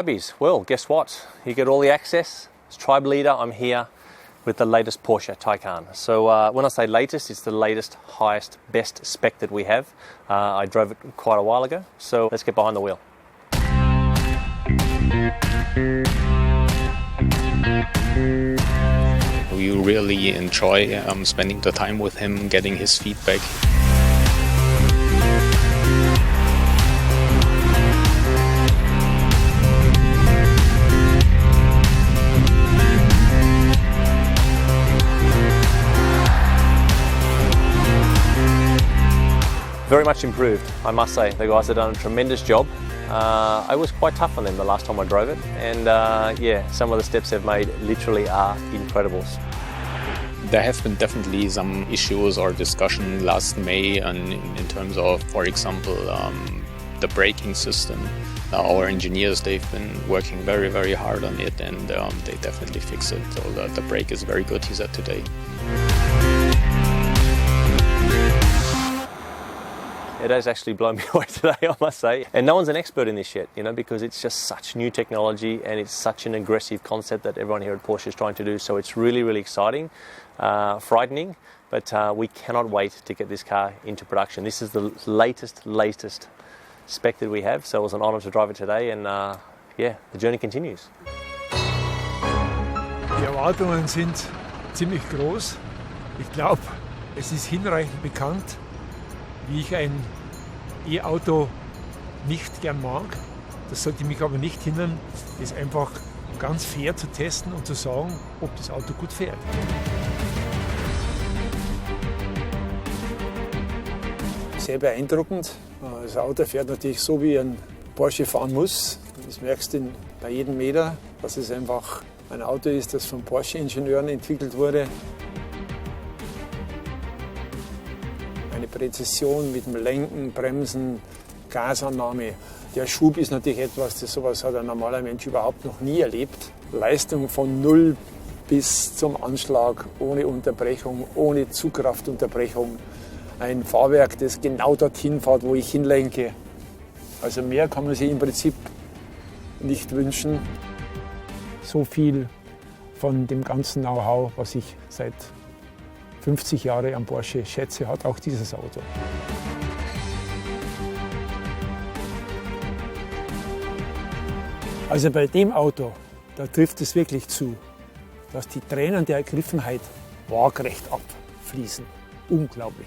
Tribes, well, guess what? You get all the access. As tribe leader, I'm here with the latest Porsche Taycan. So when I say latest, it's the latest, highest, best spec that we have. I drove it quite a while ago, so let's get behind the wheel. We really enjoy spending the time with him, getting his feedback. Very much improved, I must say. The guys have done a tremendous job. I was quite tough on them the last time I drove it, and yeah, some of the steps they've made literally are incredible. There have been definitely some issues or discussion last May in terms of, for example, the braking system. Our engineers, they've been working very, very hard on it, and they definitely fix it. So the brake is very good, he said today. It has actually blown me away today, I must say. And no one's an expert in this yet, you know, because it's just such new technology and it's such an aggressive concept that everyone here at Porsche is trying to do. So it's really, really exciting, frightening, but we cannot wait to get this car into production. This is the latest spec that we have. So it was an honor to drive it today, and yeah, the journey continues. Die Erwartungen sind ziemlich groß. Ich glaube, es ist hinreichend bekannt, wie ich ein E-Auto nicht gern mag. Das sollte mich aber nicht hindern, es einfach ganz fair zu testen und zu sagen, ob das Auto gut fährt. Sehr beeindruckend. Das Auto fährt natürlich so, wie ein Porsche fahren muss. Das merkst du bei jedem Meter, dass es einfach ein Auto ist, das von Porsche-Ingenieuren entwickelt wurde. Eine Präzision mit dem Lenken, Bremsen, Gasannahme. Der Schub ist natürlich etwas, sowas hat ein normaler Mensch überhaupt noch nie erlebt. Leistung von 0 bis zum Anschlag, ohne Unterbrechung, ohne Zugkraftunterbrechung. Ein Fahrwerk, das genau dorthin fährt, wo ich hinlenke. Also mehr kann man sich im Prinzip nicht wünschen. So viel von dem ganzen Know-how, was ich seit 50 Jahre am Porsche schätze, hat auch dieses Auto. Also bei dem Auto, da trifft es wirklich zu, dass die Tränen der Ergriffenheit waagrecht abfließen. Unglaublich.